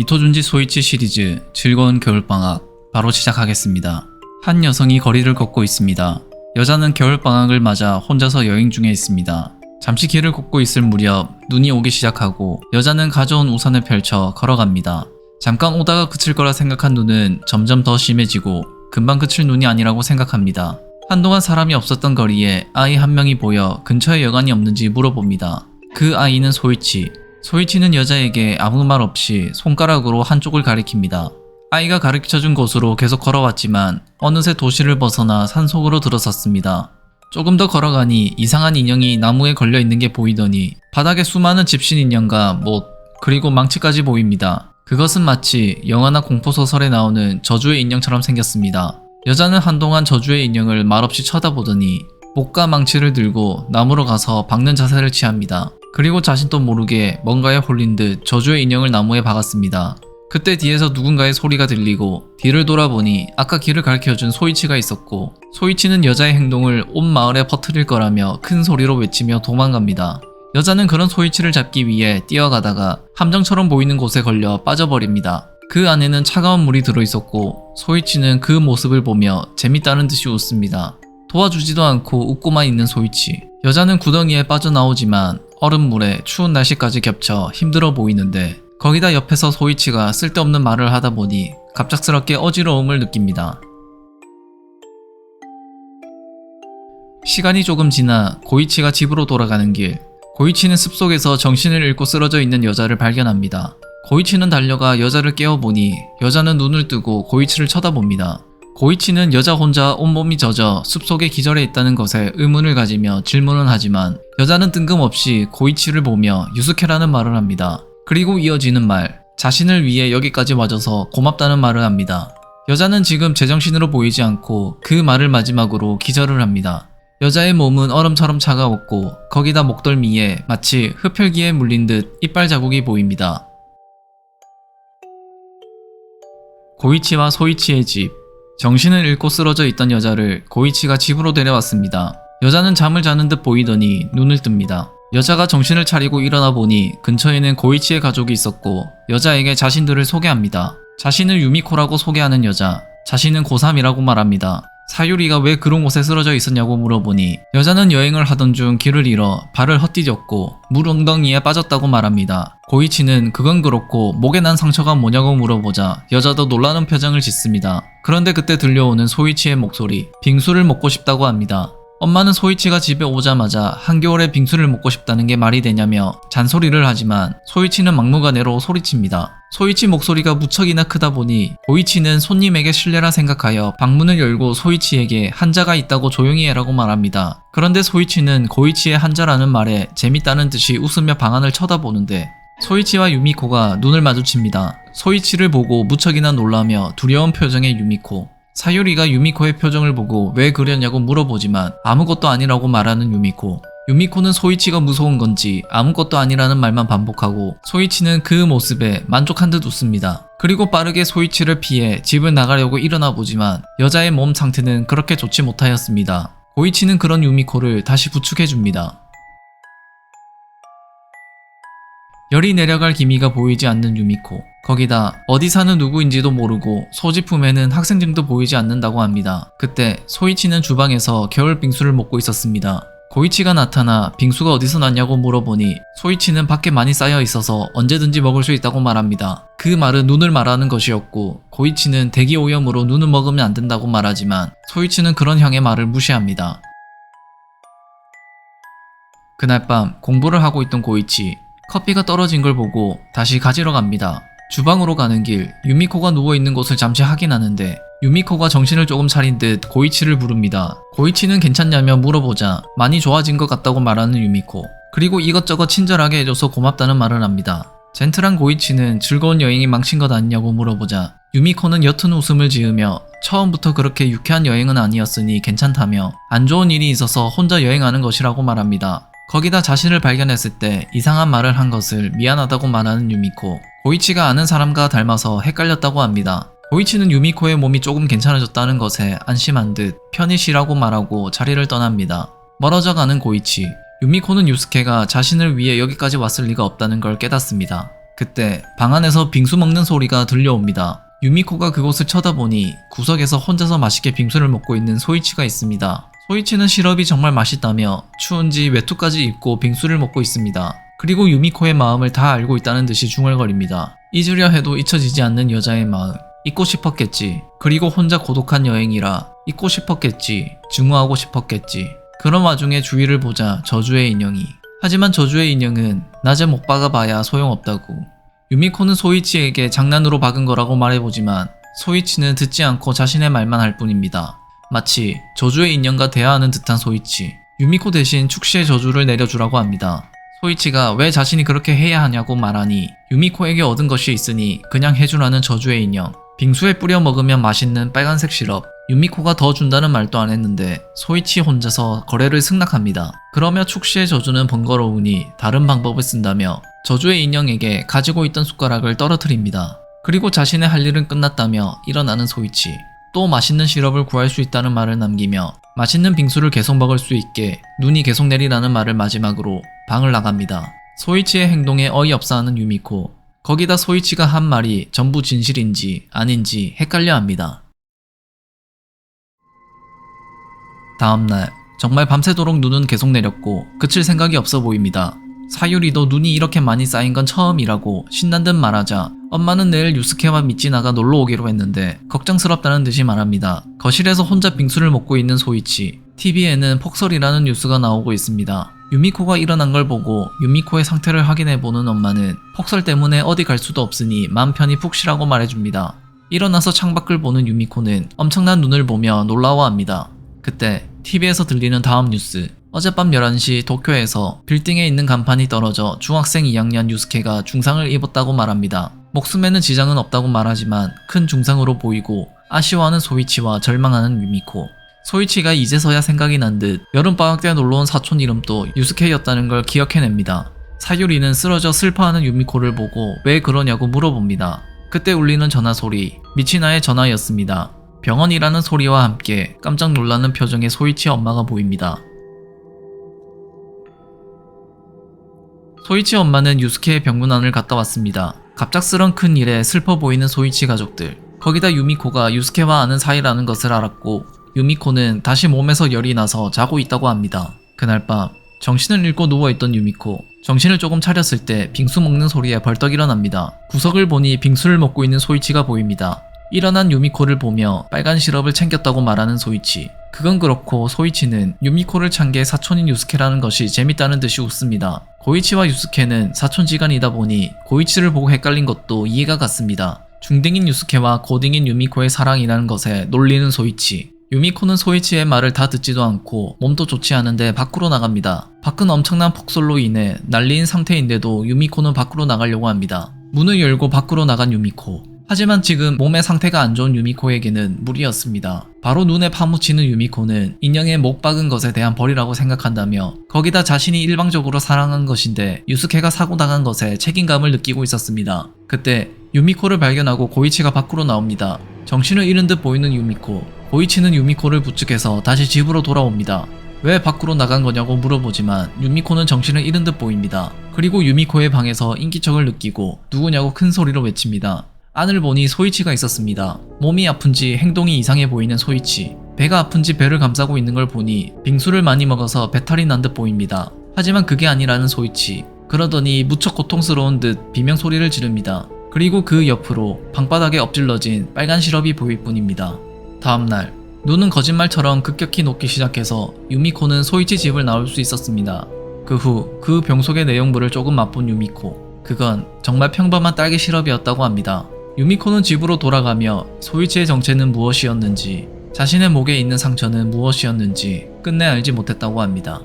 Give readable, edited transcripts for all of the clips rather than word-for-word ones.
이토준지 소이치 시리즈 즐거운 겨울방학 바로 시작하겠습니다. 한 여성이 거리를 걷고 있습니다. 여자는 겨울방학을 맞아 혼자서 여행 중에 있습니다. 잠시 길을 걷고 있을 무렵 눈이 오기 시작하고 여자는 가져온 우산을 펼쳐 걸어갑니다. 잠깐 오다가 그칠 거라 생각한 눈은 점점 더 심해지고 금방 그칠 눈이 아니라고 생각합니다. 한동안 사람이 없었던 거리에 아이 한 명이 보여 근처에 여관이 없는지 물어봅니다. 그 아이는 소이치. 소이치는 여자에게 아무 말 없이 손가락으로 한쪽을 가리킵니다. 아이가 가르쳐준 곳으로 계속 걸어왔지만 어느새 도시를 벗어나 산속으로 들어섰습니다. 조금 더 걸어가니 이상한 인형이 나무에 걸려있는 게 보이더니 바닥에 수많은 집신 인형과 못, 그리고 망치까지 보입니다. 그것은 마치 영화나 공포소설에 나오는 저주의 인형처럼 생겼습니다. 여자는 한동안 저주의 인형을 말없이 쳐다보더니 못과 망치를 들고 나무로 가서 박는 자세를 취합니다. 그리고 자신도 모르게 뭔가에 홀린 듯 저주의 인형을 나무에 박았습니다. 그때 뒤에서 누군가의 소리가 들리고 뒤를 돌아보니 아까 길을 가르쳐준 소이치가 있었고, 소이치는 여자의 행동을 온 마을에 퍼뜨릴 거라며 큰 소리로 외치며 도망갑니다. 여자는 그런 소이치를 잡기 위해 뛰어가다가 함정처럼 보이는 곳에 걸려 빠져버립니다. 그 안에는 차가운 물이 들어있었고 소이치는 그 모습을 보며 재밌다는 듯이 웃습니다. 도와주지도 않고 웃고만 있는 소이치. 여자는 구덩이에 빠져나오지만 얼음물에 추운 날씨까지 겹쳐 힘들어 보이는데 거기다 옆에서 소이치가 쓸데없는 말을 하다 보니 갑작스럽게 어지러움을 느낍니다. 시간이 조금 지나 고이치가 집으로 돌아가는 길. 고이치는 습속에서 정신을 잃고 쓰러져 있는 여자를 발견합니다. 고이치는 달려가 여자를 깨워보니 여자는 눈을 뜨고 고이치를 쳐다봅니다. 고이치는 여자 혼자 온몸이 젖어 숲속에 기절해 있다는 것에 의문을 가지며 질문을 하지만 여자는 뜬금없이 고이치를 보며 유스케라는 말을 합니다. 그리고 이어지는 말, 자신을 위해 여기까지 와줘서 고맙다는 말을 합니다. 여자는 지금 제정신으로 보이지 않고 그 말을 마지막으로 기절을 합니다. 여자의 몸은 얼음처럼 차가웠고 거기다 목덜미에 마치 흡혈귀에 물린 듯 이빨 자국이 보입니다. 고이치와 소이치의 집. 정신을 잃고 쓰러져 있던 여자를 고이치가 집으로 데려왔습니다. 여자는 잠을 자는 듯 보이더니 눈을 뜹니다. 여자가 정신을 차리고 일어나 보니 근처에는 고이치의 가족이 있었고 여자에게 자신들을 소개합니다. 자신을 유미코라고 소개하는 여자. 자신은 고3이라고 말합니다. 사유리가 왜 그런 곳에 쓰러져 있었냐고 물어보니 여자는 여행을 하던 중 길을 잃어 발을 헛디뎠고 물 웅덩이에 빠졌다고 말합니다. 고이치는 그건 그렇고 목에 난 상처가 뭐냐고 물어보자 여자도 놀라는 표정을 짓습니다. 그런데 그때 들려오는 소이치의 목소리. 빙수를 먹고 싶다고 합니다. 엄마는 소이치가 집에 오자마자 한겨울에 빙수를 먹고 싶다는 게 말이 되냐며 잔소리를 하지만 소이치는 막무가내로 소리칩니다. 소이치 목소리가 무척이나 크다 보니 고이치는 손님에게 실례라 생각하여 방문을 열고 소이치에게 한자가 있다고 조용히 해라고 말합니다. 그런데 소이치는 고이치의 한자라는 말에 재밌다는 듯이 웃으며 방안을 쳐다보는데 소이치와 유미코가 눈을 마주칩니다. 소이치를 보고 무척이나 놀라며 두려운 표정의 유미코. 사유리가 유미코의 표정을 보고 왜 그랬냐고 물어보지만 아무것도 아니라고 말하는 유미코. 유미코는 소이치가 무서운 건지 아무것도 아니라는 말만 반복하고 소이치는 그 모습에 만족한 듯 웃습니다. 그리고 빠르게 소이치를 피해 집을 나가려고 일어나 보지만 여자의 몸 상태는 그렇게 좋지 못하였습니다. 고이치는 그런 유미코를 다시 부축해줍니다. 열이 내려갈 기미가 보이지 않는 유미코. 거기다 어디 사는 누구인지도 모르고 소지품에는 학생증도 보이지 않는다고 합니다. 그때 소이치는 주방에서 겨울 빙수를 먹고 있었습니다. 고이치가 나타나 빙수가 어디서 났냐고 물어보니 소이치는 밖에 많이 쌓여 있어서 언제든지 먹을 수 있다고 말합니다. 그 말은 눈을 말하는 것이었고 고이치는 대기 오염으로 눈을 먹으면 안 된다고 말하지만 소이치는 그런 형의 말을 무시합니다. 그날 밤 공부를 하고 있던 고이치. 커피가 떨어진 걸 보고 다시 가지러 갑니다. 주방으로 가는 길, 유미코가 누워있는 곳을 잠시 확인하는데 유미코가 정신을 조금 차린 듯 고이치를 부릅니다. 고이치는 괜찮냐며 물어보자 많이 좋아진 것 같다고 말하는 유미코. 그리고 이것저것 친절하게 해줘서 고맙다는 말을 합니다. 젠틀한 고이치는 즐거운 여행이 망친 것 아니냐고 물어보자 유미코는 옅은 웃음을 지으며 처음부터 그렇게 유쾌한 여행은 아니었으니 괜찮다며 안 좋은 일이 있어서 혼자 여행하는 것이라고 말합니다. 거기다 자신을 발견했을 때 이상한 말을 한 것을 미안하다고 말하는 유미코. 고이치가 아는 사람과 닮아서 헷갈렸다고 합니다. 고이치는 유미코의 몸이 조금 괜찮아졌다는 것에 안심한 듯 편히 쉬라고 말하고 자리를 떠납니다. 멀어져 가는 고이치. 유미코는 유스케가 자신을 위해 여기까지 왔을 리가 없다는 걸 깨닫습니다. 그때 방 안에서 빙수 먹는 소리가 들려옵니다. 유미코가 그곳을 쳐다보니 구석에서 혼자서 맛있게 빙수를 먹고 있는 소이치가 있습니다. 소이치는 시럽이 정말 맛있다며 추운지 외투까지 입고 빙수를 먹고 있습니다. 그리고 유미코의 마음을 다 알고 있다는 듯이 중얼거립니다. 잊으려 해도 잊혀지지 않는 여자의 마음. 잊고 싶었겠지. 그리고 혼자 고독한 여행이라 잊고 싶었겠지. 증오하고 싶었겠지. 그런 와중에 주위를 보자 저주의 인형이. 하지만 저주의 인형은 낮에 못 박아봐야 소용없다고. 유미코는 소이치에게 장난으로 박은 거라고 말해보지만 소이치는 듣지 않고 자신의 말만 할 뿐입니다. 마치 저주의 인형과 대화하는 듯한 소이치. 유미코 대신 축시의 저주를 내려주라고 합니다. 소이치가 왜 자신이 그렇게 해야 하냐고 말하니 유미코에게 얻은 것이 있으니 그냥 해주라는 저주의 인형. 빙수에 뿌려 먹으면 맛있는 빨간색 시럽. 유미코가 더 준다는 말도 안 했는데 소이치 혼자서 거래를 승낙합니다. 그러며 축시의 저주는 번거로우니 다른 방법을 쓴다며 저주의 인형에게 가지고 있던 숟가락을 떨어뜨립니다. 그리고 자신의 할 일은 끝났다며 일어나는 소이치. 또 맛있는 시럽을 구할 수 있다는 말을 남기며 맛있는 빙수를 계속 먹을 수 있게 눈이 계속 내리라는 말을 마지막으로 방을 나갑니다. 소이치의 행동에 어이없어하는 유미코. 거기다 소이치가 한 말이 전부 진실인지 아닌지 헷갈려합니다. 다음날 정말 밤새도록 눈은 계속 내렸고 그칠 생각이 없어 보입니다. 사유리도 눈이 이렇게 많이 쌓인 건 처음이라고 신난 듯 말하자 엄마는 내일 유스케와 미치나가 놀러 오기로 했는데 걱정스럽다는 듯이 말합니다. 거실에서 혼자 빙수를 먹고 있는 소이치. TV에는 폭설이라는 뉴스가 나오고 있습니다. 유미코가 일어난 걸 보고 유미코의 상태를 확인해보는 엄마는 폭설 때문에 어디 갈 수도 없으니 맘 편히 푹 쉬라고 말해줍니다. 일어나서 창밖을 보는 유미코는 엄청난 눈을 보며 놀라워합니다. 그때 TV에서 들리는 다음 뉴스. 어젯밤 11시 도쿄에서 빌딩에 있는 간판이 떨어져 중학생 2학년 유스케가 중상을 입었다고 말합니다. 목숨에는 지장은 없다고 말하지만 큰 중상으로 보이고 아쉬워하는 소이치와 절망하는 유미코. 소이치가 이제서야 생각이 난 듯 여름방학 때 놀러온 사촌 이름도 유스케였다는 걸 기억해냅니다. 사유리는 쓰러져 슬퍼하는 유미코를 보고 왜 그러냐고 물어봅니다. 그때 울리는 전화소리, 미치나의 전화였습니다. 병원이라는 소리와 함께 깜짝 놀라는 표정의 소이치 엄마가 보입니다. 소이치 엄마는 유스케의 병문안을 갔다 왔습니다. 갑작스런 큰 일에 슬퍼 보이는 소이치 가족들. 거기다 유미코가 유스케와 아는 사이라는 것을 알았고 유미코는 다시 몸에서 열이 나서 자고 있다고 합니다. 그날 밤 정신을 잃고 누워있던 유미코. 정신을 조금 차렸을 때 빙수 먹는 소리에 벌떡 일어납니다. 구석을 보니 빙수를 먹고 있는 소이치가 보입니다. 일어난 유미코를 보며 빨간 시럽을 챙겼다고 말하는 소이치. 그건 그렇고 소이치는 유미코를 찬 게 사촌인 유스케라는 것이 재밌다는 듯이 웃습니다. 고이치와 유스케는 사촌지간이다 보니 고이치를 보고 헷갈린 것도 이해가 갔습니다. 중딩인 유스케와 고딩인 유미코의 사랑이라는 것에 놀리는 소이치. 유미코는 소이치의 말을 다 듣지도 않고 몸도 좋지 않은데 밖으로 나갑니다. 밖은 엄청난 폭설로 인해 난리인 상태인데도 유미코는 밖으로 나가려고 합니다. 문을 열고 밖으로 나간 유미코. 하지만 지금 몸의 상태가 안 좋은 유미코에게는 무리였습니다. 바로 눈에 파묻히는 유미코는 인형에 못 박은 것에 대한 벌이라고 생각한다며 거기다 자신이 일방적으로 사랑한 것인데 유스케가 사고 당한 것에 책임감을 느끼고 있었습니다. 그때 유미코를 발견하고 고이치가 밖으로 나옵니다. 정신을 잃은 듯 보이는 유미코. 고이치는 유미코를 부축해서 다시 집으로 돌아옵니다. 왜 밖으로 나간 거냐고 물어보지만 유미코는 정신을 잃은 듯 보입니다. 그리고 유미코의 방에서 인기척을 느끼고 누구냐고 큰 소리로 외칩니다. 안을 보니 소이치가 있었습니다. 몸이 아픈지 행동이 이상해 보이는 소이치. 배가 아픈지 배를 감싸고 있는 걸 보니 빙수를 많이 먹어서 배탈이 난 듯 보입니다. 하지만 그게 아니라는 소이치. 그러더니 무척 고통스러운 듯 비명소리를 지릅니다. 그리고 그 옆으로 방바닥에 엎질러진 빨간 시럽이 보일 뿐입니다. 다음날 눈은 거짓말처럼 급격히 녹기 시작해서 유미코는 소이치 집을 나올 수 있었습니다. 그 후 그 병 속의 내용물을 조금 맛본 유미코. 그건 정말 평범한 딸기 시럽이었다고 합니다. 유미코는 집으로 돌아가며 소이치의 정체는 무엇이었는지 자신의 목에 있는 상처는 무엇이었는지 끝내 알지 못했다고 합니다.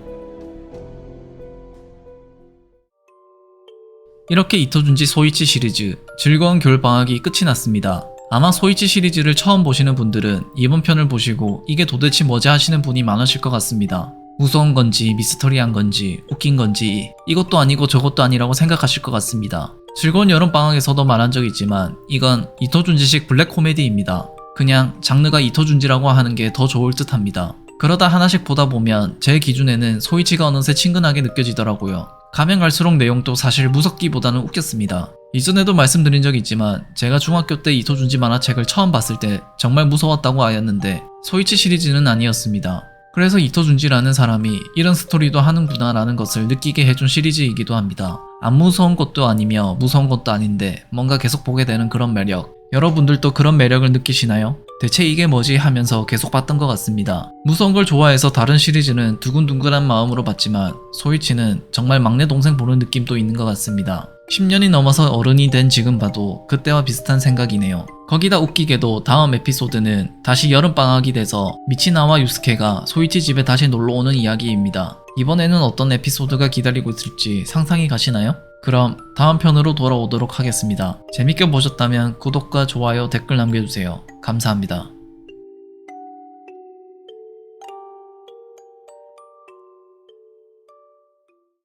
이렇게 이토준지 소이치 시리즈 즐거운 겨울방학이 끝이 났습니다. 아마 소이치 시리즈를 처음 보시는 분들은 이번 편을 보시고 이게 도대체 뭐지 하시는 분이 많으실 것 같습니다. 무서운 건지 미스터리한 건지 웃긴 건지 이것도 아니고 저것도 아니라고 생각하실 것 같습니다. 즐거운 여름방학에서도 말한 적 있지만 이건 이토준지식 블랙 코미디입니다. 그냥 장르가 이토준지라고 하는 게 더 좋을 듯 합니다. 그러다 하나씩 보다 보면 제 기준에는 소이치가 어느새 친근하게 느껴지더라고요. 가면 갈수록 내용도 사실 무섭기보다는 웃겼습니다. 이전에도 말씀드린 적이 있지만 제가 중학교 때 이토준지 만화책을 처음 봤을 때 정말 무서웠다고 하였는데 소이치 시리즈는 아니었습니다. 그래서 이토준지라는 사람이 이런 스토리도 하는구나 라는 것을 느끼게 해준 시리즈이기도 합니다. 안 무서운 것도 아니며 무서운 것도 아닌데 뭔가 계속 보게 되는 그런 매력. 여러분들도 그런 매력을 느끼시나요? 대체 이게 뭐지 하면서 계속 봤던 것 같습니다. 무서운 걸 좋아해서 다른 시리즈는 두근두근한 마음으로 봤지만 소이치는 정말 막내 동생 보는 느낌도 있는 것 같습니다. 10년이 넘어서 어른이 된 지금 봐도 그때와 비슷한 생각이네요. 거기다 웃기게도 다음 에피소드는 다시 여름방학이 돼서 미치나와 유스케가 소이치 집에 다시 놀러오는 이야기입니다. 이번에는 어떤 에피소드가 기다리고 있을지 상상이 가시나요? 그럼 다음 편으로 돌아오도록 하겠습니다. 재밌게 보셨다면 구독과 좋아요, 댓글 남겨주세요. 감사합니다.